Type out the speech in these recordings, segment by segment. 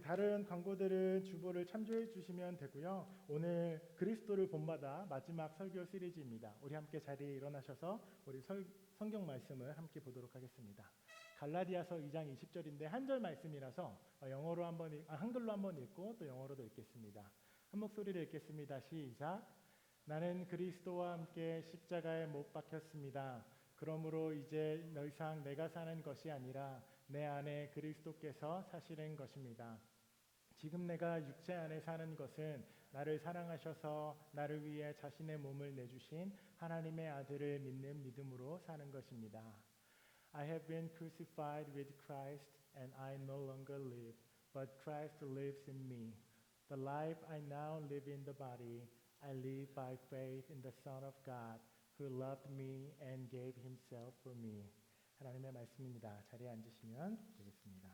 다른 광고들은 주보를 참조해 주시면 되고요. 오늘 그리스도를 본받아 마지막 설교 시리즈입니다. 우리 함께 자리에 일어나셔서 우리 성경 말씀을 함께 보도록 하겠습니다. 갈라디아서 2장 20절인데 한 절 말씀이라서 영어로 한글로 한번 읽고 또 영어로도 읽겠습니다. 한 목소리로 읽겠습니다. 시작. 나는 그리스도와 함께 십자가에 못 박혔습니다. 그러므로 이제 더 이상 내가 사는 것이 아니라 내 안에 그리스도께서 사시는 것입니다. 지금 내가 육체 안에 사는 것은 나를 사랑하셔서 나를 위해 자신의 몸을 내주신 하나님의 아들을 믿는 믿음으로 사는 것입니다. I have been crucified with Christ and I no longer live, but Christ lives in me. The life I now live in the body, I live by faith in the Son of God, who loved me and gave himself for me. 하나님의 말씀입니다. 자리에 앉으시면 되겠습니다.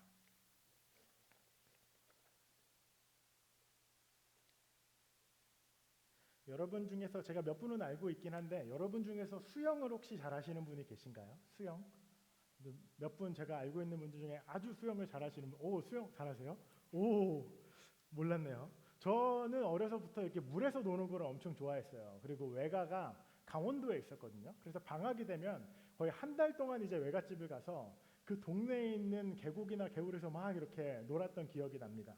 여러분 중에서 제가 몇 분은 알고 있긴 한데 여러분 중에서 수영을 혹시 잘하시는 분이 계신가요? 수영? 몇 분 제가 알고 있는 분들 중에 아주 수영을 잘하시는 분, 수영 잘하세요? 몰랐네요. 저는 어려서부터 이렇게 물에서 노는 걸 엄청 좋아했어요. 그리고 외가가 강원도에 있었거든요. 그래서 방학이 되면 거의 한 달 동안 이제 외갓집을 가서 그 동네에 있는 계곡이나 개울에서 막 이렇게 놀았던 기억이 납니다.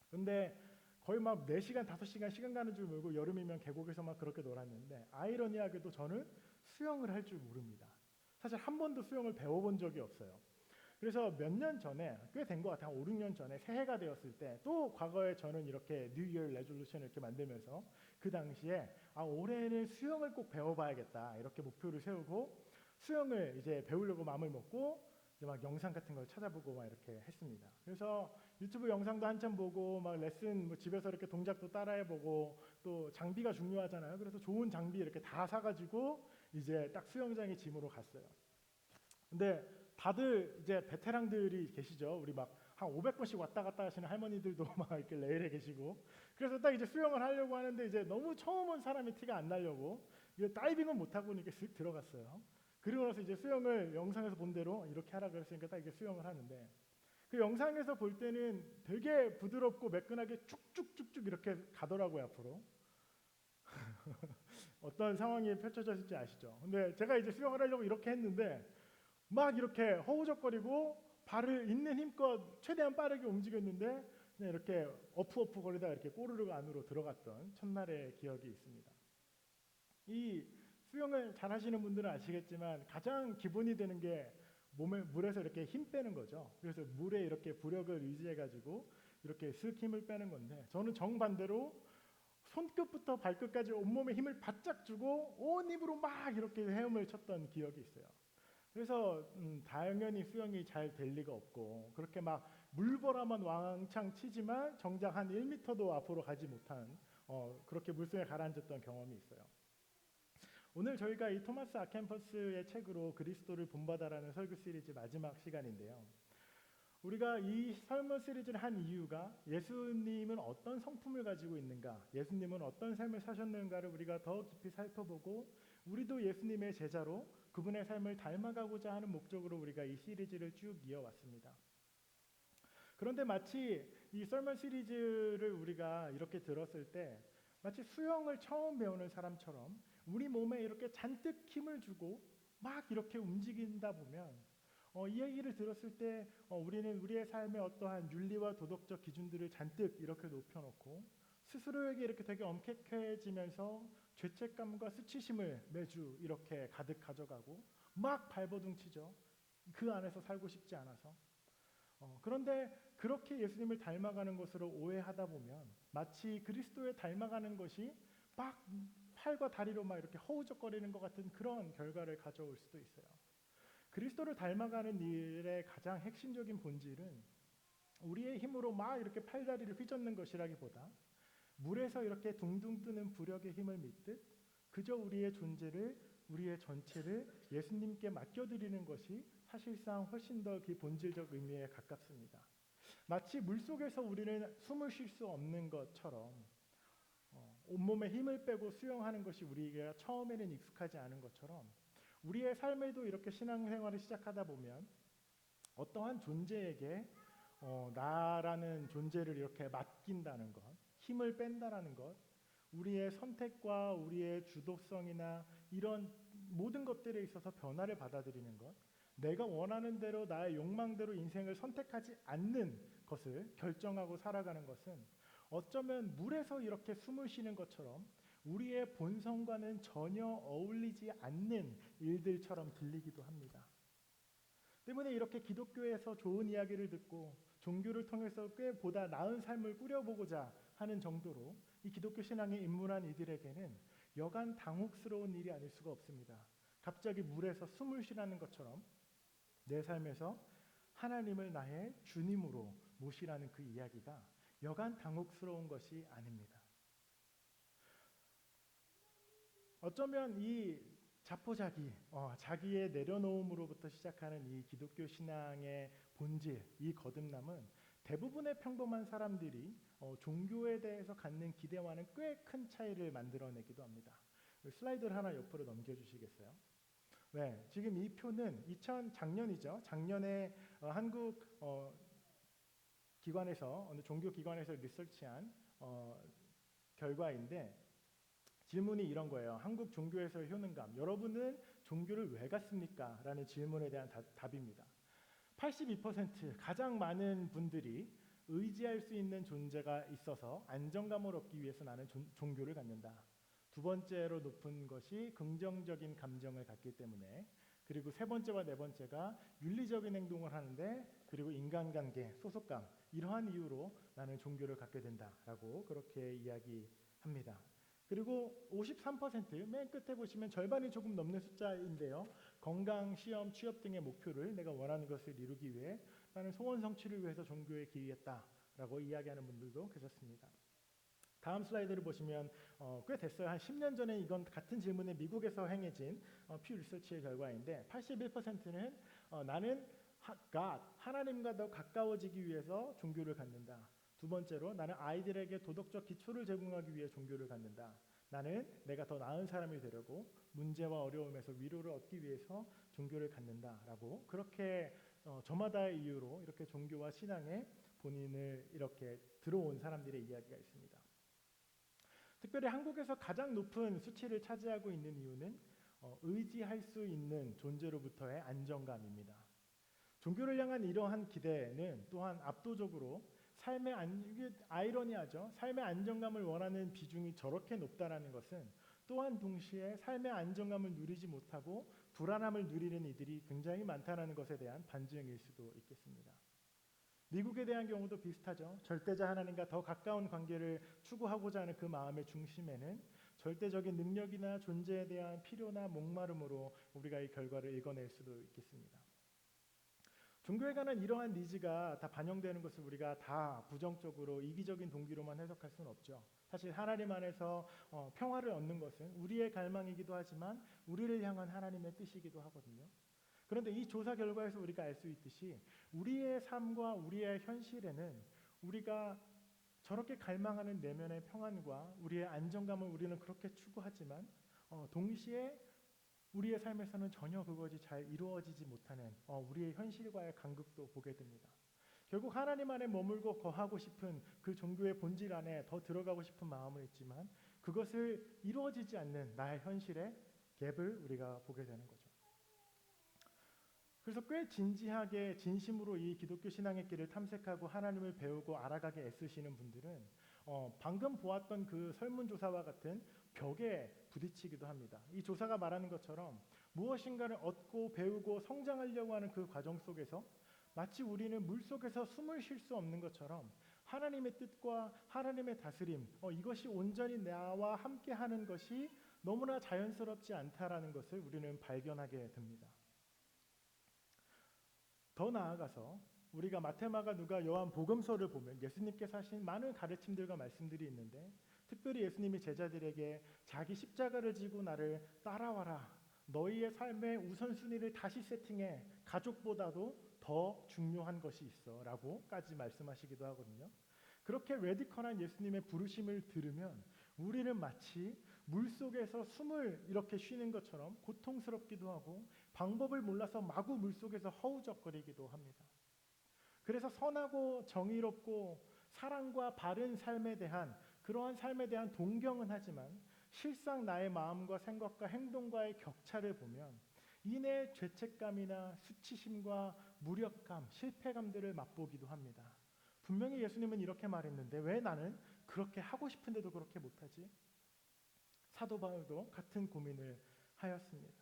근데 거의 막 4시간, 5시간 시간 가는 줄 모르고 여름이면 계곡에서 막 그렇게 놀았는데 아이러니하게도 저는 수영을 할 줄 모릅니다. 사실 한 번도 수영을 배워본 적이 없어요. 그래서 몇 년 전에 꽤 된 것 같아요. 한 5, 6년 전에 새해가 되었을 때 또 과거에 저는 이렇게 뉴 이어 레졸루션을 이렇게 만들면서 그 당시에 올해는 수영을 꼭 배워봐야겠다 이렇게 목표를 세우고 수영을 이제 배우려고 마음을 먹고 이제 막 영상 같은 걸 찾아보고 막 이렇게 했습니다. 그래서 유튜브 영상도 한참 보고 막 레슨 집에서 이렇게 동작도 따라해보고 또 장비가 중요하잖아요. 그래서 좋은 장비 이렇게 다 사가지고 이제 딱 수영장에 짐으로 갔어요. 근데 다들 이제 베테랑들이 계시죠. 우리 막 한 500번씩 왔다 갔다 하시는 할머니들도 막 이렇게 레일에 계시고 그래서 딱 이제 수영을 하려고 하는데 이제 너무 처음 온 사람이 티가 안 나려고 이제 다이빙은 못 하고 이렇게 쓱 들어갔어요. 그리고 나서 이제 수영을 영상에서 본 대로 이렇게 하라 그랬으니까 딱 이게 수영을 하는데 그 영상에서 볼 때는 되게 부드럽고 매끈하게 쭉쭉쭉쭉 이렇게 가더라고요 앞으로. 어떤 상황이 펼쳐졌을지 아시죠? 근데 제가 이제 수영을 하려고 이렇게 했는데 막 이렇게 허우적거리고 발을 있는 힘껏 최대한 빠르게 움직였는데 그냥 이렇게 어프어프 거리다 이렇게 꼬르륵 안으로 들어갔던 첫날의 기억이 있습니다. 이 수영을 잘 하시는 분들은 아시겠지만 가장 기본이 되는 게 물에서 이렇게 힘 빼는 거죠. 그래서 물에 이렇게 부력을 유지해 가지고 이렇게 슥 힘을 빼는 건데 저는 정반대로 손끝부터 발끝까지 온몸에 힘을 바짝 주고 온 힘으로 막 이렇게 헤엄을 쳤던 기억이 있어요. 그래서 당연히 수영이 잘 될 리가 없고 그렇게 막 물보라만 왕창 치지만 정작 한 1m도 앞으로 가지 못한 그렇게 물속에 가라앉았던 경험이 있어요. 오늘 저희가 이 토마스 아켄퍼스의 책으로 그리스도를 본받아라는 설교 시리즈 마지막 시간인데요. 우리가 이 설문 시리즈를 한 이유가 예수님은 어떤 성품을 가지고 있는가, 예수님은 어떤 삶을 사셨는가를 우리가 더 깊이 살펴보고 우리도 예수님의 제자로 그분의 삶을 닮아가고자 하는 목적으로 우리가 이 시리즈를 쭉 이어왔습니다. 그런데 마치 이 설문 시리즈를 우리가 이렇게 들었을 때 마치 수영을 처음 배우는 사람처럼 우리 몸에 이렇게 잔뜩 힘을 주고 막 이렇게 움직인다 보면 이 얘기를 들었을 때 우리는 우리의 삶의 어떠한 윤리와 도덕적 기준들을 잔뜩 이렇게 높여놓고 스스로에게 이렇게 되게 엄격해지면서 죄책감과 수치심을 매주 이렇게 가득 가져가고 막 발버둥 치죠. 그 안에서 살고 싶지 않아서. 그런데 그렇게 예수님을 닮아가는 것으로 오해하다 보면 마치 그리스도에 닮아가는 것이 막 팔과 다리로 막 이렇게 허우적거리는 것 같은 그런 결과를 가져올 수도 있어요. 그리스도를 닮아가는 일의 가장 핵심적인 본질은 우리의 힘으로 막 이렇게 팔다리를 휘젓는 것이라기보다 물에서 이렇게 둥둥 뜨는 부력의 힘을 믿듯 그저 우리의 존재를 우리의 전체를 예수님께 맡겨드리는 것이 사실상 훨씬 더 그 본질적 의미에 가깝습니다. 마치 물속에서 우리는 숨을 쉴 수 없는 것처럼 온몸에 힘을 빼고 수영하는 것이 우리가 처음에는 익숙하지 않은 것처럼 우리의 삶에도 이렇게 신앙생활을 시작하다 보면 어떠한 존재에게 나라는 존재를 이렇게 맡긴다는 것, 힘을 뺀다라는 것, 우리의 선택과 우리의 주도성이나 이런 모든 것들에 있어서 변화를 받아들이는 것, 내가 원하는 대로 나의 욕망대로 인생을 선택하지 않는 것을 결정하고 살아가는 것은 어쩌면 물에서 이렇게 숨을 쉬는 것처럼 우리의 본성과는 전혀 어울리지 않는 일들처럼 들리기도 합니다. 때문에 이렇게 기독교에서 좋은 이야기를 듣고 종교를 통해서 꽤 보다 나은 삶을 꾸려보고자 하는 정도로 이 기독교 신앙에 입문한 이들에게는 여간 당혹스러운 일이 아닐 수가 없습니다. 갑자기 물에서 숨을 쉬라는 것처럼 내 삶에서 하나님을 나의 주님으로 모시라는 그 이야기가 여간 당혹스러운 것이 아닙니다. 어쩌면 이 자포자기, 자기의 내려놓음으로부터 시작하는 이 기독교 신앙의 본질, 이 거듭남은 대부분의 평범한 사람들이 종교에 대해서 갖는 기대와는 꽤 큰 차이를 만들어내기도 합니다. 슬라이드를 하나 옆으로 넘겨주시겠어요? 네, 지금 이 표는 작년이죠. 작년에 한국 기관에서 어느 종교 기관에서 리서치한 결과인데 질문이 이런 거예요. 한국 종교에서의 효능감. 여러분은 종교를 왜 갔습니까? 라는 질문에 대한 답입니다. 82% 가장 많은 분들이 의지할 수 있는 존재가 있어서 안정감을 얻기 위해서 나는 종교를 갖는다. 두 번째로 높은 것이 긍정적인 감정을 갖기 때문에, 그리고 세 번째와 네 번째가 윤리적인 행동을 하는데, 그리고 인간관계, 소속감, 이러한 이유로 나는 종교를 갖게 된다라고 그렇게 이야기합니다. 그리고 53%맨 끝에 보시면 절반이 조금 넘는 숫자인데요. 건강, 시험, 취업 등의 목표를 내가 원하는 것을 이루기 위해 나는 소원 성취를 위해서 종교에 기여했다라고 이야기하는 분들도 계셨습니다. 다음 슬라이드를 보시면 꽤 됐어요. 한 10년 전에 이건 같은 질문에 미국에서 행해진 퓨 리서치의 결과인데 81%는 나는 하나님과 더 가까워지기 위해서 종교를 갖는다. 두 번째로 나는 아이들에게 도덕적 기초를 제공하기 위해 종교를 갖는다. 나는 내가 더 나은 사람이 되려고 문제와 어려움에서 위로를 얻기 위해서 종교를 갖는다라고 그렇게 저마다의 이유로 이렇게 종교와 신앙에 본인을 이렇게 들어온 사람들의 이야기가 있습니다. 특별히 한국에서 가장 높은 수치를 차지하고 있는 이유는 의지할 수 있는 존재로부터의 안정감입니다. 종교를 향한 이러한 기대는 또한 압도적으로 이게 아이러니하죠. 삶의 안정감을 원하는 비중이 저렇게 높다라는 것은 또한 동시에 삶의 안정감을 누리지 못하고 불안함을 누리는 이들이 굉장히 많다는 것에 대한 반증일 수도 있겠습니다. 미국에 대한 경우도 비슷하죠. 절대자 하나님과 더 가까운 관계를 추구하고자 하는 그 마음의 중심에는 절대적인 능력이나 존재에 대한 필요나 목마름으로 우리가 이 결과를 읽어낼 수도 있겠습니다. 종교에 관한 이러한 니즈가 다 반영되는 것을 우리가 다 부정적으로 이기적인 동기로만 해석할 수는 없죠. 사실 하나님 안에서 평화를 얻는 것은 우리의 갈망이기도 하지만 우리를 향한 하나님의 뜻이기도 하거든요. 그런데 이 조사 결과에서 우리가 알 수 있듯이 우리의 삶과 우리의 현실에는 우리가 저렇게 갈망하는 내면의 평안과 우리의 안정감을 우리는 그렇게 추구하지만 동시에 우리의 삶에서는 전혀 그것이 잘 이루어지지 못하는 우리의 현실과의 간극도 보게 됩니다. 결국 하나님 안에 머물고 거하고 싶은 그 종교의 본질 안에 더 들어가고 싶은 마음은 있지만 그것을 이루어지지 않는 나의 현실의 갭을 우리가 보게 되는 거죠. 그래서 꽤 진지하게 진심으로 이 기독교 신앙의 길을 탐색하고 하나님을 배우고 알아가게 애쓰시는 분들은 방금 보았던 그 설문조사와 같은 벽에 부딪히기도 합니다. 이 조사가 말하는 것처럼 무엇인가를 얻고 배우고 성장하려고 하는 그 과정 속에서 마치 우리는 물속에서 숨을 쉴 수 없는 것처럼 하나님의 뜻과 하나님의 다스림, 이것이 온전히 나와 함께하는 것이 너무나 자연스럽지 않다라는 것을 우리는 발견하게 됩니다. 더 나아가서 우리가 마태마가 누가 요한 복음서를 보면 예수님께서 하신 많은 가르침들과 말씀들이 있는데 특별히 예수님이 제자들에게 자기 십자가를 지고 나를 따라와라. 너희의 삶의 우선순위를 다시 세팅해. 가족보다도 더 중요한 것이 있어 라고까지 말씀하시기도 하거든요. 그렇게 레디컬한 예수님의 부르심을 들으면 우리는 마치 물속에서 숨을 이렇게 쉬는 것처럼 고통스럽기도 하고 방법을 몰라서 마구 물속에서 허우적거리기도 합니다. 그래서 선하고 정의롭고 사랑과 바른 삶에 대한 그러한 삶에 대한 동경은 하지만 실상 나의 마음과 생각과 행동과의 격차를 보면 이내 죄책감이나 수치심과 무력감, 실패감들을 맛보기도 합니다. 분명히 예수님은 이렇게 말했는데 왜 나는 그렇게 하고 싶은데도 그렇게 못하지? 사도 바울도 같은 고민을 하였습니다.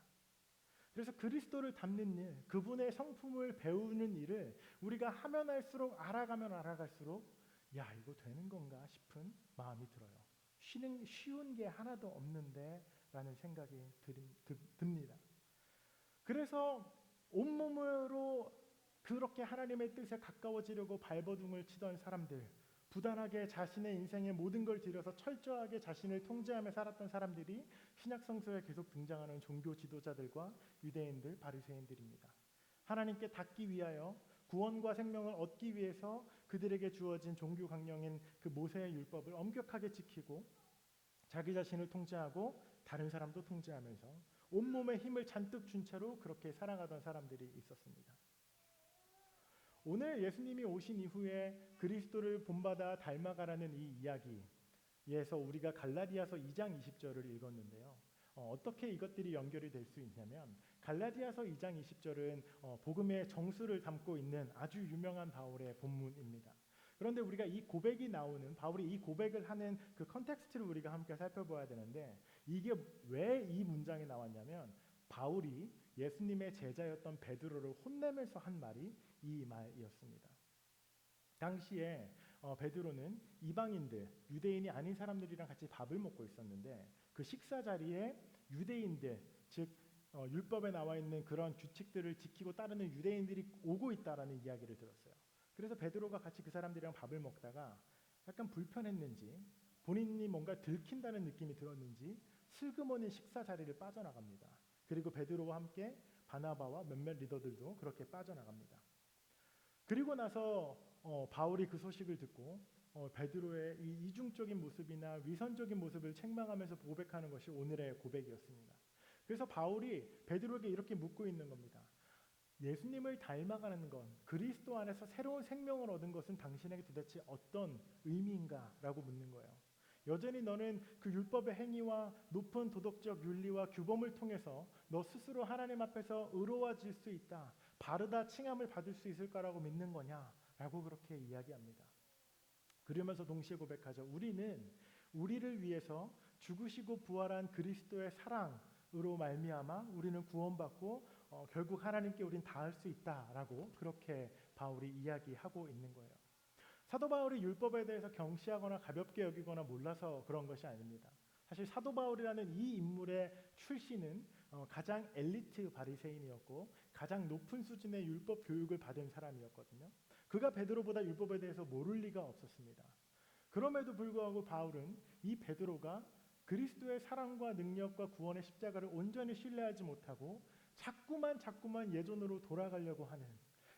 그래서 그리스도를 닮는 일, 그분의 성품을 배우는 일을 우리가 하면 할수록 알아가면 알아갈수록 야 이거 되는 건가 싶은 마음이 들어요. 쉬운 게 하나도 없는데 라는 생각이 듭니다. 그래서 온몸으로 그렇게 하나님의 뜻에 가까워지려고 발버둥을 치던 사람들, 부단하게 자신의 인생의 모든 걸 들여서 철저하게 자신을 통제하며 살았던 사람들이 신약 성서에 계속 등장하는 종교 지도자들과 유대인들, 바리새인들입니다. 하나님께 닿기 위하여 구원과 생명을 얻기 위해서 그들에게 주어진 종교 강령인 그 모세의 율법을 엄격하게 지키고 자기 자신을 통제하고 다른 사람도 통제하면서 온몸에 힘을 잔뜩 준 채로 그렇게 살아가던 사람들이 있었습니다. 오늘 예수님이 오신 이후에 그리스도를 본받아 닮아가라는 이 이야기에서 우리가 갈라디아서 2장 20절을 읽었는데요. 어떻게 이것들이 연결이 될 수 있냐면 갈라디아서 2장 20절은 복음의 정수를 담고 있는 아주 유명한 바울의 본문입니다. 그런데 우리가 이 고백이 나오는 바울이 이 고백을 하는 그 컨텍스트를 우리가 함께 살펴봐야 되는데 이게 왜 이 문장이 나왔냐면 바울이 예수님의 제자였던 베드로를 혼내면서 한 말이 이 말이었습니다. 당시에 베드로는 이방인들, 유대인이 아닌 사람들이랑 같이 밥을 먹고 있었는데 그 식사 자리에 유대인들, 즉 율법에 나와 있는 그런 규칙들을 지키고 따르는 유대인들이 오고 있다라는 이야기를 들었어요. 그래서 베드로가 같이 그 사람들이랑 밥을 먹다가 약간 불편했는지 본인이 뭔가 들킨다는 느낌이 들었는지 슬그머니 식사 자리를 빠져나갑니다. 그리고 베드로와 함께 바나바와 몇몇 리더들도 그렇게 빠져나갑니다. 그리고 나서 바울이 그 소식을 듣고 베드로의 이 이중적인 모습이나 위선적인 모습을 책망하면서 고백하는 것이 오늘의 고백이었습니다. 그래서 바울이 베드로에게 이렇게 묻고 있는 겁니다. 예수님을 닮아가는 것, 그리스도 안에서 새로운 생명을 얻은 것은 당신에게 도대체 어떤 의미인가? 라고 묻는 거예요. 여전히 너는 그 율법의 행위와 높은 도덕적 윤리와 규범을 통해서 너 스스로 하나님 앞에서 의로워질 수 있다. 바르다 칭함을 받을 수 있을 거라고 믿는 거냐? 라고 그렇게 이야기합니다. 그러면서 동시에 고백하죠. 우리는 우리를 위해서 죽으시고 부활한 그리스도의 사랑으로 말미암아 우리는 구원받고 결국 하나님께 우린 닿을 수 있다라고 그렇게 바울이 이야기하고 있는 거예요. 사도 바울이 율법에 대해서 경시하거나 가볍게 여기거나 몰라서 그런 것이 아닙니다. 사실 사도 바울이라는 이 인물의 출신은 가장 엘리트 바리새인이었고 가장 높은 수준의 율법 교육을 받은 사람이었거든요. 그가 베드로보다 율법에 대해서 모를 리가 없었습니다. 그럼에도 불구하고 바울은 이 베드로가 그리스도의 사랑과 능력과 구원의 십자가를 온전히 신뢰하지 못하고 자꾸만 예전으로 돌아가려고 하는,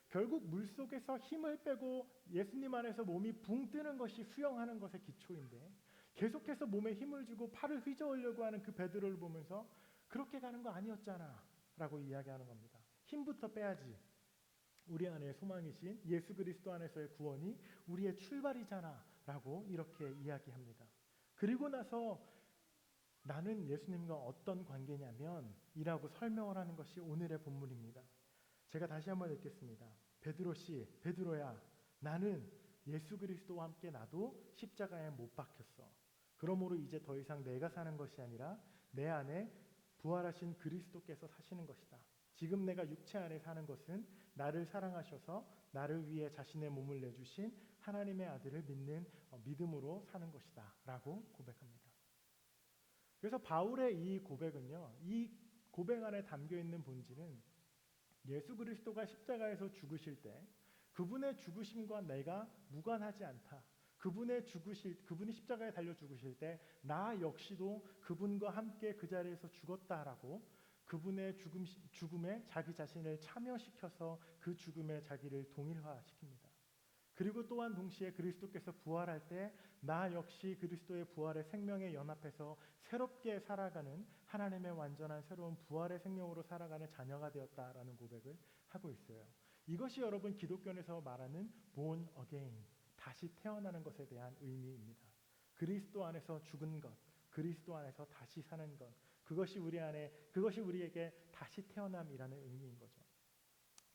결국 물속에서 힘을 빼고 예수님 안에서 몸이 붕 뜨는 것이 수영하는 것의 기초인데 계속해서 몸에 힘을 주고 팔을 휘저으려고 하는 그 베드로를 보면서 그렇게 가는 거 아니었잖아 라고 이야기하는 겁니다. 힘부터 빼야지. 우리 안에 소망이신 예수 그리스도 안에서의 구원이 우리의 출발이잖아 라고 이렇게 이야기합니다. 그리고 나서 나는 예수님과 어떤 관계냐면 이라고 설명을 하는 것이 오늘의 본문입니다. 제가 다시 한번 읽겠습니다. 베드로 씨, 베드로야, 나는 예수 그리스도와 함께 나도 십자가에 못 박혔어. 그러므로 이제 더 이상 내가 사는 것이 아니라 내 안에 부활하신 그리스도께서 사시는 것이다. 지금 내가 육체 안에 사는 것은 나를 사랑하셔서 나를 위해 자신의 몸을 내주신 하나님의 아들을 믿는 믿음으로 사는 것이다 라고 고백합니다. 그래서 바울의 이 고백은요, 이 고백 안에 담겨있는 본질은 예수 그리스도가 십자가에서 죽으실 때 그분의 죽으심과 내가 무관하지 않다. 그분이 십자가에 달려 죽으실 때 나 역시도 그분과 함께 그 자리에서 죽었다라고 그분의 죽음에 자기 자신을 참여시켜서 그 죽음에 자기를 동일화시킵니다. 그리고 또한 동시에 그리스도께서 부활할 때 나 역시 그리스도의 부활의 생명에 연합해서 새롭게 살아가는 하나님의 완전한 새로운 부활의 생명으로 살아가는 자녀가 되었다라는 고백을 하고 있어요. 이것이 여러분 기독교에서 말하는 born again, 다시 태어나는 것에 대한 의미입니다. 그리스도 안에서 죽은 것, 그리스도 안에서 다시 사는 것, 그것이 우리에게 다시 태어남이라는 의미인 거죠.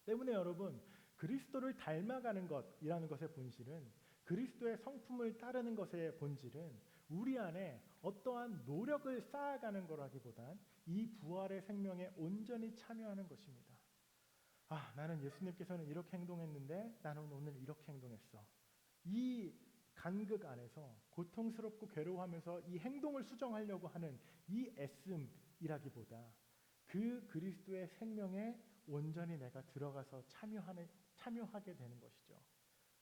때문에 여러분, 그리스도를 닮아가는 것이라는 것의 본질은, 그리스도의 성품을 따르는 것의 본질은 우리 안에 어떠한 노력을 쌓아가는 거라기보단 이 부활의 생명에 온전히 참여하는 것입니다. 나는 예수님께서는 이렇게 행동했는데 나는 오늘 이렇게 행동했어. 이 간극 안에서 고통스럽고 괴로워하면서 이 행동을 수정하려고 하는 이 애씀이라기보다 그 그리스도의 생명에 온전히 내가 들어가서 참여하게 되는 것이죠.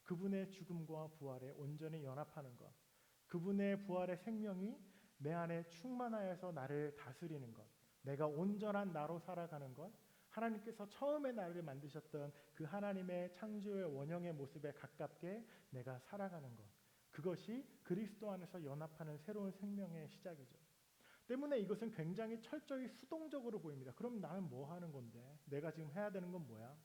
그분의 죽음과 부활에 온전히 연합하는 것, 그분의 부활의 생명이 내 안에 충만하여서 나를 다스리는 것, 내가 온전한 나로 살아가는 것, 하나님께서 처음에 나를 만드셨던 그 하나님의 창조의 원형의 모습에 가깝게 내가 살아가는 것, 그것이 그리스도 안에서 연합하는 새로운 생명의 시작이죠. 때문에 이것은 굉장히 철저히 수동적으로 보입니다. 그럼 나는 뭐 하는 건데? 내가 지금 해야 되는 건 뭐야?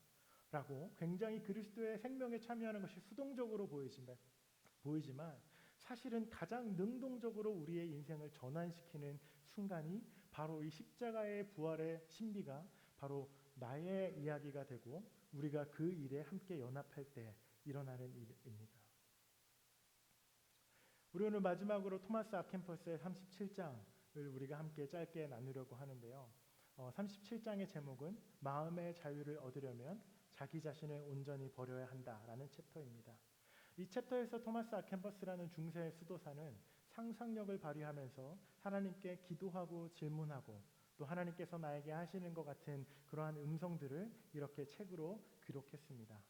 라고 굉장히 그리스도의 생명에 참여하는 것이 수동적으로 보이지만 사실은 가장 능동적으로 우리의 인생을 전환시키는 순간이 바로 이 십자가의 부활의 신비가 바로 나의 이야기가 되고 우리가 그 일에 함께 연합할 때 일어나는 일입니다. 우리 오늘 마지막으로 토마스 아켄퍼스의 37장을 우리가 함께 짧게 나누려고 하는데요. 37장의 제목은 마음의 자유를 얻으려면 자기 자신을 온전히 버려야 한다라는 챕터입니다. 이 챕터에서 토마스 아켄퍼스라는 중세 수도사는 상상력을 발휘하면서 하나님께 기도하고 질문하고 또 하나님께서 나에게 하시는 것 같은 그러한 음성들을 이렇게 책으로 기록했습니다.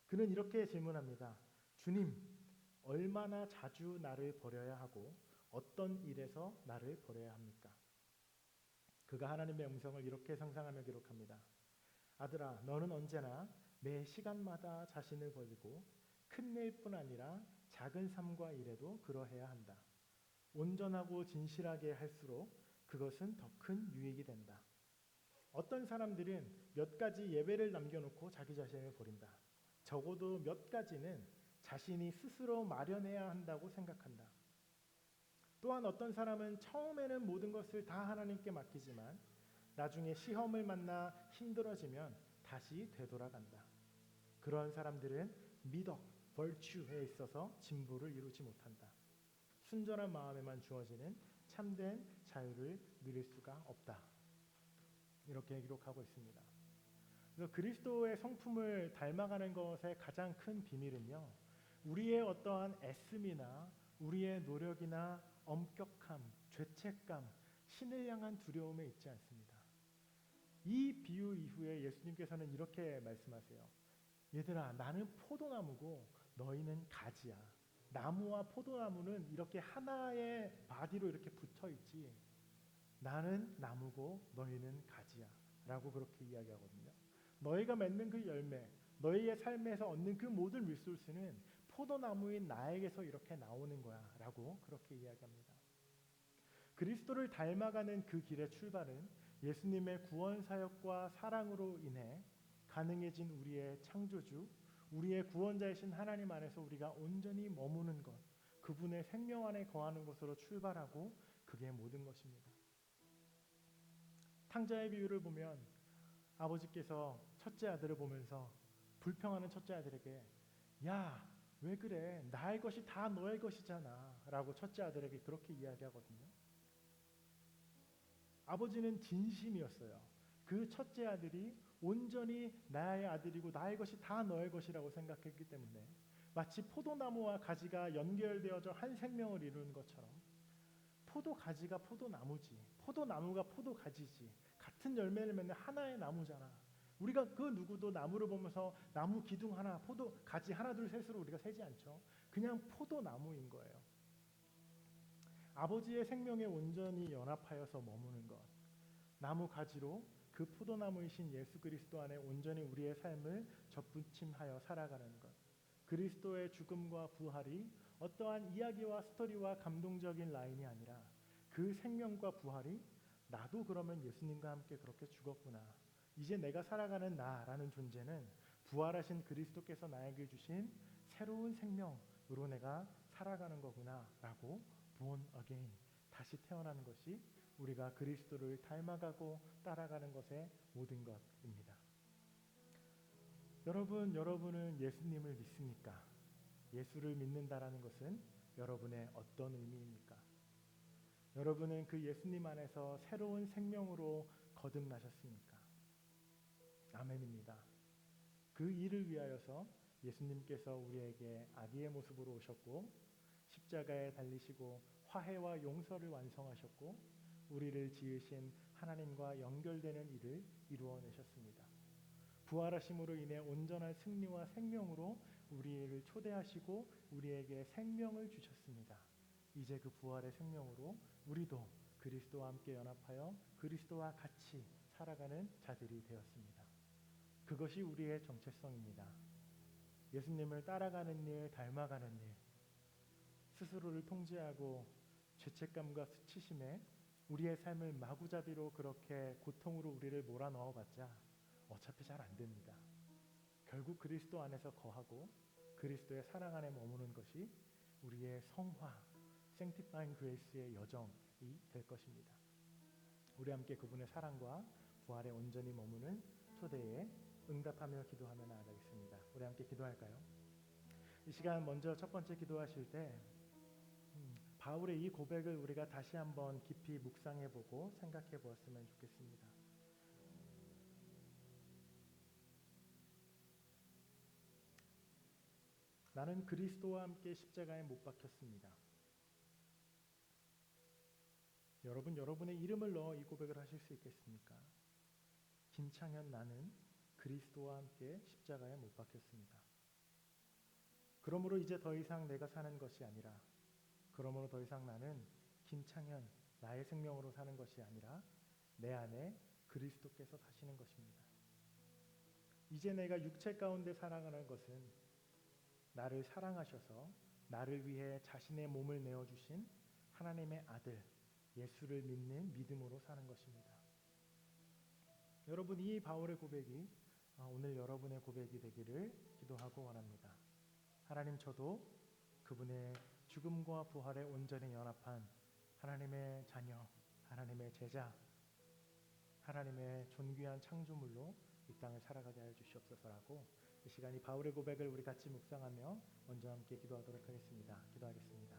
그는 이렇게 질문합니다. 주님, 얼마나 자주 나를 버려야 하고 어떤 일에서 나를 버려야 합니까? 그가 하나님의 음성을 이렇게 상상하며 기록합니다. 아들아, 너는 언제나 매 시간마다 자신을 버리고 큰 일뿐 아니라 작은 삶과 일에도 그러해야 한다. 온전하고 진실하게 할수록 그것은 더 큰 유익이 된다. 어떤 사람들은 몇 가지 예배를 남겨놓고 자기 자신을 버린다. 적어도 몇 가지는 자신이 스스로 마련해야 한다고 생각한다. 또한 어떤 사람은 처음에는 모든 것을 다 하나님께 맡기지만 나중에 시험을 만나 힘들어지면 다시 되돌아간다. 그러한 사람들은 미덕, virtue에 있어서 진보를 이루지 못한다. 순전한 마음에만 주어지는 참된 자유를 누릴 수가 없다. 이렇게 기록하고 있습니다. 그래서 그리스도의 성품을 닮아가는 것의 가장 큰 비밀은요, 우리의 어떠한 애씀이나 우리의 노력이나 엄격함, 죄책감, 신을 향한 두려움에 있지 않습니다. 이 비유 이후에 예수님께서는 이렇게 말씀하세요. 얘들아, 나는 포도나무고 너희는 가지야. 나무와 포도나무는 이렇게 하나의 바디로 이렇게 붙어 있지. 나는 나무고 너희는 가지야. 라고 그렇게 이야기하거든요. 너희가 맺는 그 열매, 너희의 삶에서 얻는 그 모든 리소스는 포도나무인 나에게서 이렇게 나오는 거야. 라고 그렇게 이야기합니다. 그리스도를 닮아가는 그 길의 출발은 예수님의 구원 사역과 사랑으로 인해 가능해진 우리의 창조주, 우리의 구원자이신 하나님 안에서 우리가 온전히 머무는 것, 그분의 생명 안에 거하는 것으로 출발하고 그게 모든 것입니다. 탕자의 비유를 보면 아버지께서 첫째 아들을 보면서 불평하는 첫째 아들에게 야, 왜 그래? 나의 것이 다 너의 것이잖아 라고 첫째 아들에게 그렇게 이야기하거든요. 아버지는 진심이었어요. 그 첫째 아들이 온전히 나의 아들이고 나의 것이 다 너의 것이라고 생각했기 때문에 마치 포도나무와 가지가 연결되어져 한 생명을 이루는 것처럼 포도 가지가 포도나무지, 포도나무가 포도 가지지, 같은 열매를 맺는 하나의 나무잖아. 우리가 그 누구도 나무를 보면서 나무 기둥 하나, 포도 가지 하나 둘 셋으로 우리가 세지 않죠. 그냥 포도나무인 거예요. 아버지의 생명에 온전히 연합하여서 머무는 것, 나무 가지로 그 포도나무이신 예수 그리스도 안에 온전히 우리의 삶을 접붙임하여 살아가는 것, 그리스도의 죽음과 부활이 어떠한 이야기와 스토리와 감동적인 라인이 아니라 그 생명과 부활이 나도 그러면 예수님과 함께 그렇게 죽었구나, 이제 내가 살아가는 나라는 존재는 부활하신 그리스도께서 나에게 주신 새로운 생명으로 내가 살아가는 거구나라고 born again, 다시 태어나는 것이 우리가 그리스도를 닮아가고 따라가는 것의 모든 것입니다. 여러분은 예수님을 믿습니까? 예수를 믿는다라는 것은 여러분의 어떤 의미입니까? 여러분은 그 예수님 안에서 새로운 생명으로 거듭나셨습니까? 아멘입니다. 그 일을 위하여서 예수님께서 우리에게 아기의 모습으로 오셨고 십자가에 달리시고 화해와 용서를 완성하셨고 우리를 지으신 하나님과 연결되는 일을 이루어내셨습니다. 부활하심으로 인해 온전한 승리와 생명으로 우리를 초대하시고 우리에게 생명을 주셨습니다. 이제 그 부활의 생명으로 우리도 그리스도와 함께 연합하여 그리스도와 같이 살아가는 자들이 되었습니다. 그것이 우리의 정체성입니다. 예수님을 따라가는 일, 닮아가는 일, 스스로를 통제하고 죄책감과 수치심에 우리의 삶을 마구잡이로 그렇게 고통으로 우리를 몰아넣어봤자 어차피 잘 안 됩니다. 결국 그리스도 안에서 거하고 그리스도의 사랑 안에 머무는 것이 우리의 성화, sanctifying grace의 여정이 될 것입니다. 우리 함께 그분의 사랑과 부활에 온전히 머무는 초대에 응답하며 기도하며 나아가겠습니다. 우리 함께 기도할까요? 이 시간 먼저 첫 번째 기도하실 때 바울의 이 고백을 우리가 다시 한번 깊이 묵상해보고 생각해보았으면 좋겠습니다. 나는 그리스도와 함께 십자가에 못 박혔습니다. 여러분의 이름을 넣어 이 고백을 하실 수 있겠습니까? 김창현, 나는 그리스도와 함께 십자가에 못 박혔습니다. 그러므로 이제 더 이상 내가 사는 것이 아니라, 그러므로 더 이상 나는 김창현, 나의 생명으로 사는 것이 아니라 내 안에 그리스도께서 사시는 것입니다. 이제 내가 육체 가운데 살아가는 것은 나를 사랑하셔서 나를 위해 자신의 몸을 내어주신 하나님의 아들 예수를 믿는 믿음으로 사는 것입니다. 여러분, 이 바울의 고백이 오늘 여러분의 고백이 되기를 기도하고 원합니다. 하나님, 저도 그분의 죽음과 부활에 온전히 연합한 하나님의 자녀, 하나님의 제자, 하나님의 존귀한 창조물로 이 땅을 살아가게 하여 주시옵소서라고 이 시간 이 바울의 고백을 우리 같이 묵상하며 먼저 함께 기도하도록 하겠습니다. 기도하겠습니다.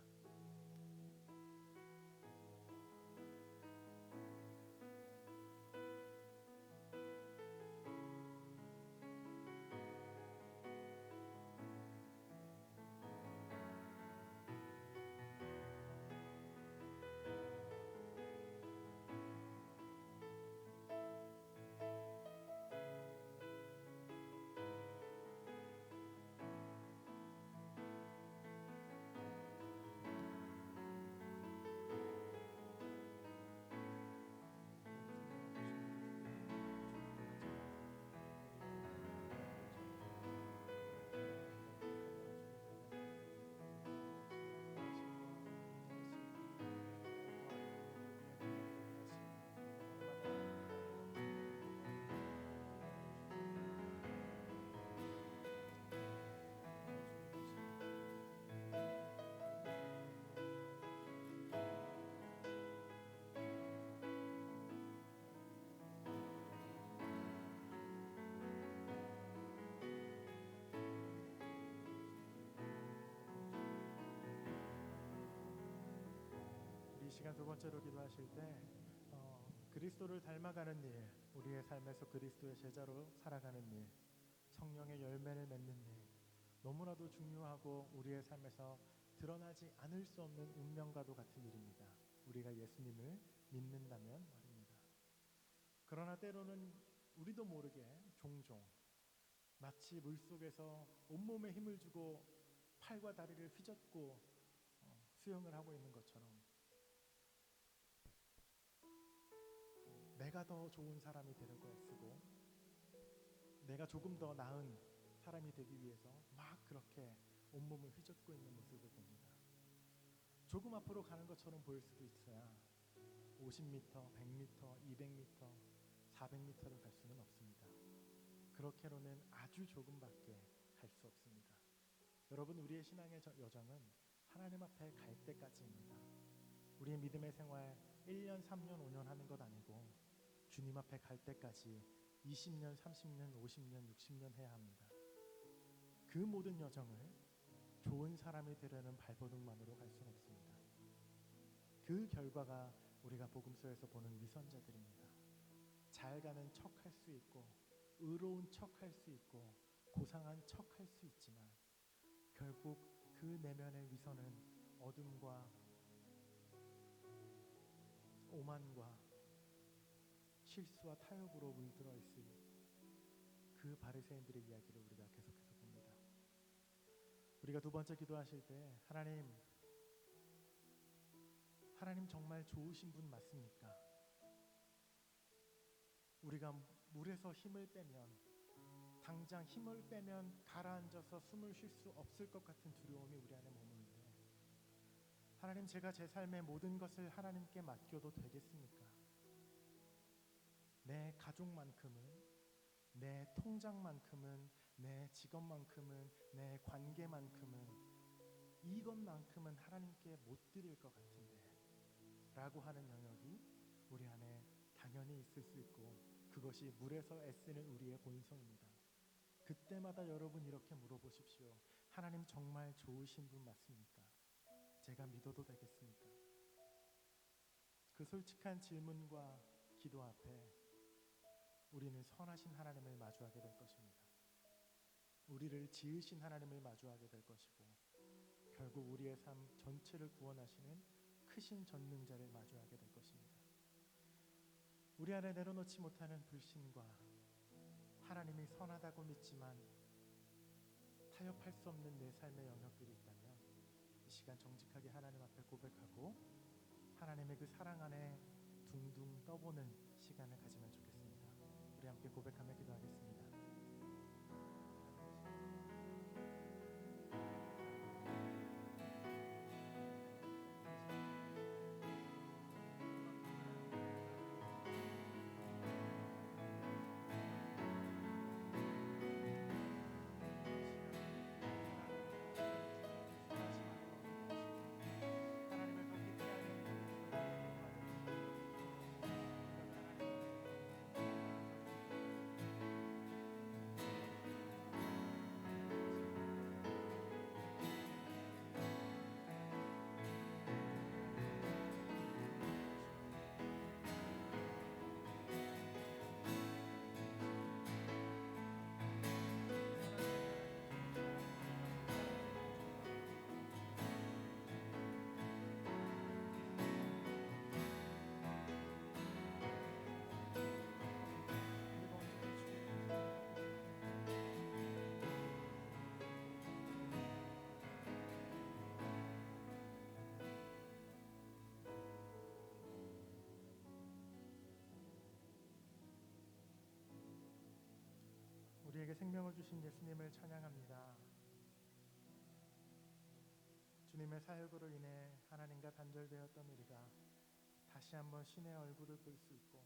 이 시간 두 번째로 기도하실 때 그리스도를 닮아가는 일, 우리의 삶에서 그리스도의 제자로 살아가는 일, 성령의 열매를 맺는 일, 너무나도 중요하고 우리의 삶에서 드러나지 않을 수 없는 운명과도 같은 일입니다. 우리가 예수님을 믿는다면 말입니다. 그러나 때로는 우리도 모르게 종종 마치 물속에서 온몸에 힘을 주고 팔과 다리를 휘젓고 수영을 하고 있는 것처럼 내가 더 좋은 사람이 되려고 애쓰고 내가 조금 더 나은 사람이 되기 위해서 막 그렇게 온몸을 휘젓고 있는 모습을 봅니다. 조금 앞으로 가는 것처럼 보일 수도 있어야 50m, 100m, 200m, 400m를 갈 수는 없습니다. 그렇게로는 아주 조금밖에 갈 수 없습니다. 여러분, 우리의 신앙의 여정은 하나님 앞에 갈 때까지입니다. 우리의 믿음의 생활 1년, 3년, 5년 하는 것 아니고 주님 앞에 갈 때까지 20년, 30년, 50년, 60년 해야 합니다. 그 모든 여정을 좋은 사람이 되려는 발버둥만으로 갈 수는 없습니다. 그 결과가 우리가 복음서에서 보는 위선자들입니다. 잘 가는 척 할 수 있고 의로운 척 할 수 있고 고상한 척 할 수 있지만 결국 그 내면의 위선은 어둠과 오만과 실수와 타협으로 물들어 있을 그 바리새인들의 이야기를 우리가 계속해서 봅니다. 우리가 두 번째 기도하실 때 하나님 정말 좋으신 분 맞습니까? 우리가 물에서 힘을 빼면 당장 힘을 빼면 가라앉아서 숨을 쉴 수 없을 것 같은 두려움이 우리 안에 머무는데 하나님, 제가 제 삶의 모든 것을 하나님께 맡겨도 되겠습니까? 내 가족만큼은, 내 통장만큼은, 내 직업만큼은, 내 관계만큼은, 이것만큼은 하나님께 못 드릴 것 같은데 라고 하는 영역이 우리 안에 당연히 있을 수 있고 그것이 물에서 애쓰는 우리의 본성입니다. 그때마다 여러분 이렇게 물어보십시오. 하나님 정말 좋으신 분 맞습니까? 제가 믿어도 되겠습니까? 그 솔직한 질문과 기도 앞에 우리는 선하신 하나님을 마주하게 될 것입니다. 우리를 지으신 하나님을 마주하게 될 것이고 결국 우리의 삶 전체를 구원하시는 크신 전능자를 마주하게 될 것입니다. 우리 안에 내려놓지 못하는 불신과 하나님이 선하다고 믿지만 타협할 수 없는 내 삶의 영역들이 있다면 이 시간 정직하게 하나님 앞에 고백하고 하나님의 그 사랑 안에 둥둥 떠보는 시간을 가지면 좋겠습니다. 우리 함께 고백하며 기도하겠습니다. 우리에게 생명을 주신 예수님을 찬양합니다. 주님의 사역으로 인해 하나님과 단절되었던 우리가 다시 한번 신의 얼굴을 볼 수 있고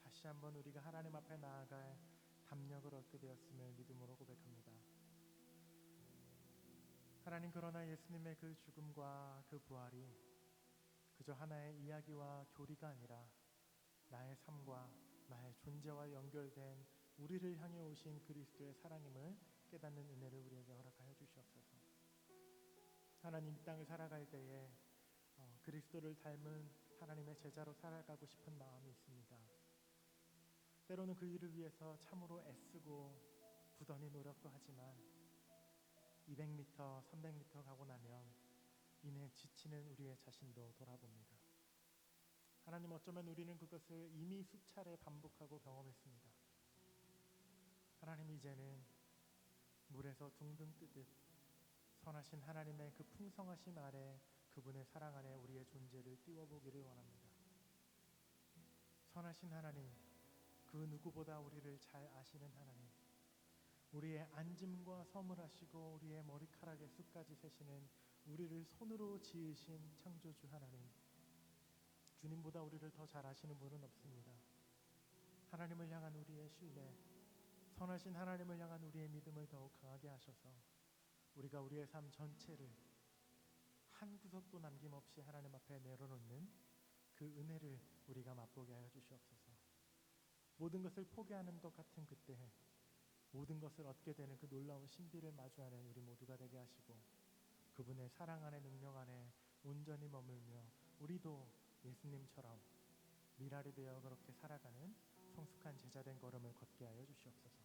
다시 한번 우리가 하나님 앞에 나아갈 담력을 얻게 되었음을 믿음으로 고백합니다. 하나님, 그러나 예수님의 그 죽음과 그 부활이 그저 하나의 이야기와 교리가 아니라 나의 삶과 나의 존재와 연결된 우리를 향해 오신 그리스도의 사랑임을 깨닫는 은혜를 우리에게 허락하여 주시옵소서. 하나님, 이 땅을 살아갈 때에 그리스도를 닮은 하나님의 제자로 살아가고 싶은 마음이 있습니다. 때로는 그 일을 위해서 참으로 애쓰고 부단히 노력도 하지만 200m, 300m 가고 나면 이내 지치는 우리의 자신도 돌아봅니다. 하나님, 어쩌면 우리는 그것을 이미 수차례 반복하고 경험했습니다. 하나님, 이제는 물에서 둥둥 뜨듯 선하신 하나님의 그 풍성하심 아래 그분의 사랑 안에 우리의 존재를 띄워보기를 원합니다. 선하신 하나님, 그 누구보다 우리를 잘 아시는 하나님, 우리의 앉음과 섬을 하시고 우리의 머리카락의 숱까지 세시는 우리를 손으로 지으신 창조주 하나님, 주님보다 우리를 더 잘 아시는 분은 없습니다. 하나님을 향한 우리의 신뢰, 선하신 하나님을 향한 우리의 믿음을 더욱 강하게 하셔서 우리가 우리의 삶 전체를 한 구석도 남김없이 하나님 앞에 내려놓는 그 은혜를 우리가 맛보게 하여 주시옵소서. 모든 것을 포기하는 것 같은 그때에 모든 것을 얻게 되는 그 놀라운 신비를 마주하는 우리 모두가 되게 하시고 그분의 사랑 안에 능력 안에 온전히 머물며 우리도 예수님처럼 미랄이 되어 그렇게 살아가는 성숙한 제자된 걸음을 걷게 하여 주시옵소서.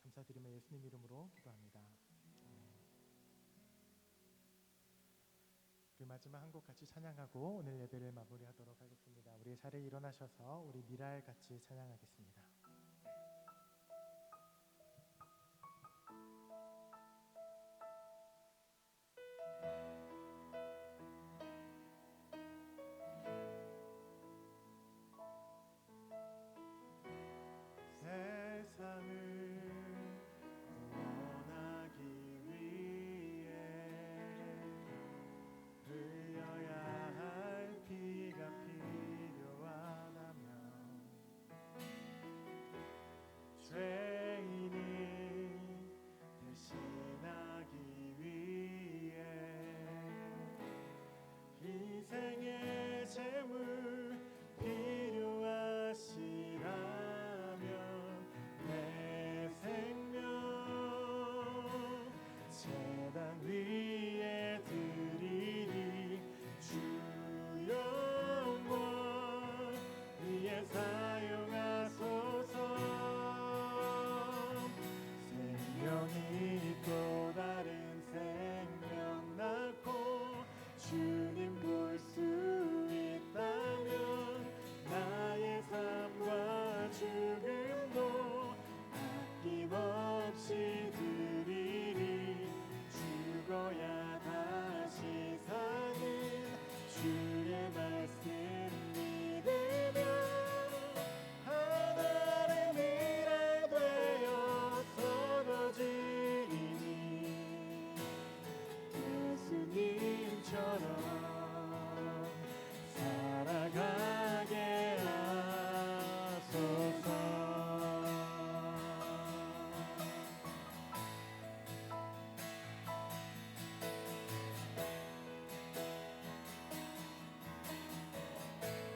감사드리며 예수님 이름으로 기도합니다. 아멘. 우리 마지막 한 곡 같이 찬양하고 오늘 예배를 마무리하도록 하겠습니다. 우리의 자리에 일어나셔서 우리 미랄 같이 찬양하겠습니다.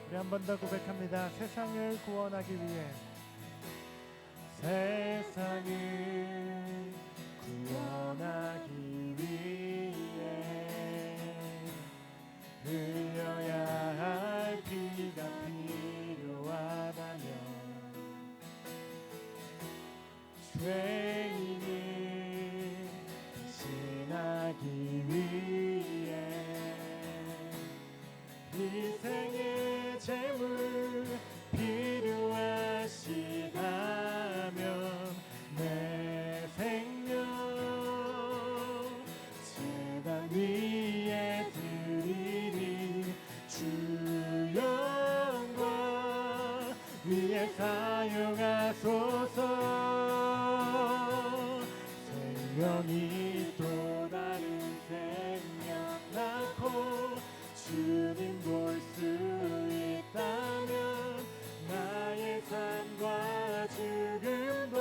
우리 한 번 더 고백합니다. 세상을 구원하기 위해 세상을 구원하기 위해 흘려야 할 피가 필요하다면 죄인을 대신하기 위해 희생의 제물 필요하시다면 내 생명 제단 위에 드리리 주 영광 위에 사용하소서. 생명이 또 다른 생명 낳고 주님 볼 수 있다면 나의 삶과 죽음도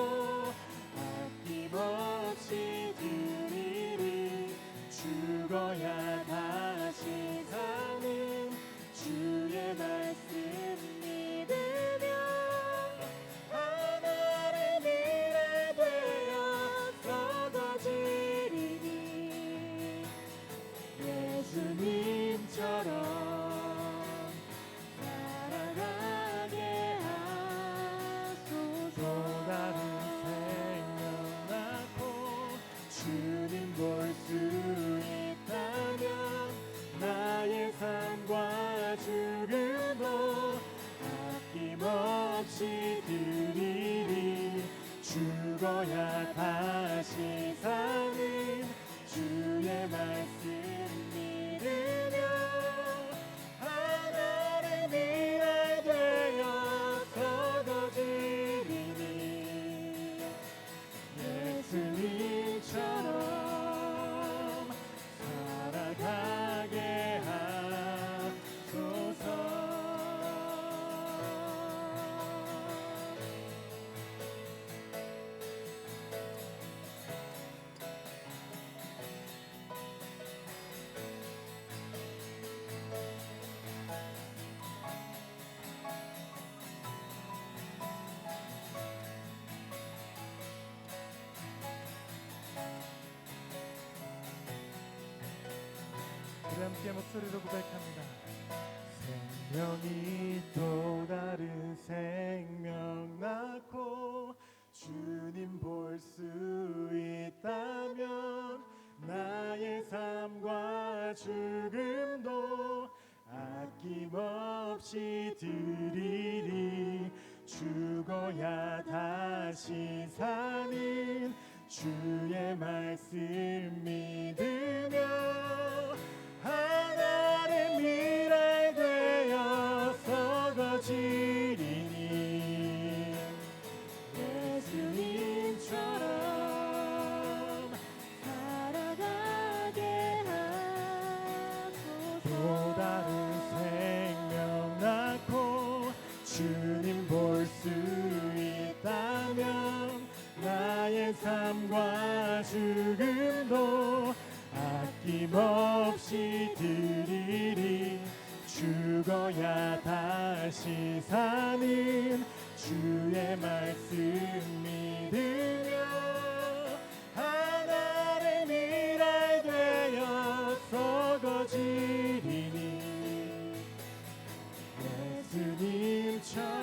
아낌없이 드리리. 죽어야 다시 사는 주의 말씀 믿으며 하늘의 미래 되어 쏟아지리니 예수님처럼 없이 드리리. 죽어야 다시 사는 주의 말씀 믿으며 하늘의 미래 되어 쏟아지리니 예수님처럼 살아가게 하소서. 우리 함께 목소리로 고백합니다. 생명이 또 다른 생명 낳고 주님 볼 수 있다면 나의 삶과 죽음도 아낌없이 드리리. 죽어야 다시 사는 주의 말씀 믿으며 하나의 미랄 되어 썩어지리니 예수님처럼 살아가게 하소서. 또 다른 생명 낳고 주님 볼 수 있다면 나의 삶과 죽음도 아낌없이 드리리. 죽어야 다시 사는 주의 말씀 믿으며 하나의 미랄 되어 썩어지리니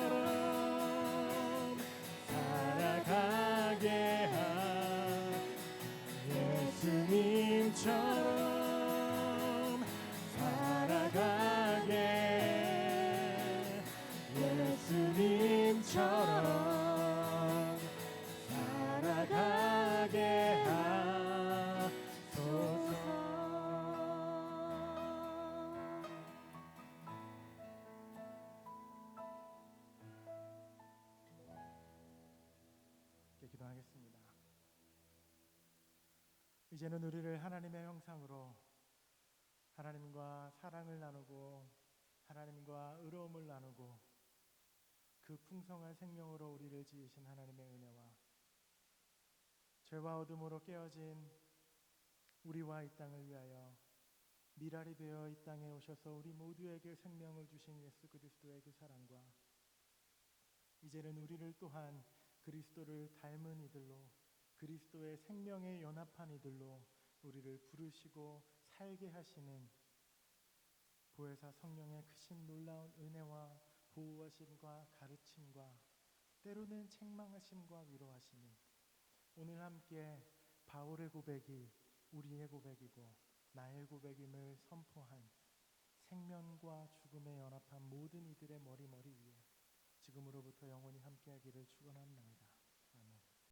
예수님처럼 살아가게 하. 예수님처럼 살아가게. 예수님처럼 살아가게 하소서. 기도하겠습니다. 이제는 우리를 하나님의 형상으로 하나님과 사랑을 나누고 하나님과 의로움을 나누고 그 풍성한 생명으로 우리를 지으신 하나님의 은혜와 죄와 어둠으로 깨어진 우리와 이 땅을 위하여 미랄이 되어 이 땅에 오셔서 우리 모두에게 생명을 주신 예수 그리스도의 그 사랑과 이제는 우리를 또한 그리스도를 닮은 이들로 그리스도의 생명에 연합한 이들로 우리를 부르시고 살게 하시는 보혜사 성령의 크신 놀라운 은혜와 보호하심과 가르침과 때로는 책망하심과 위로하심이 오늘 함께 바울의 고백이 우리의 고백이고 나의 고백임을 선포한 생명과 죽음에 연합한 모든 이들의 머리 위에 지금으로부터 영원히 함께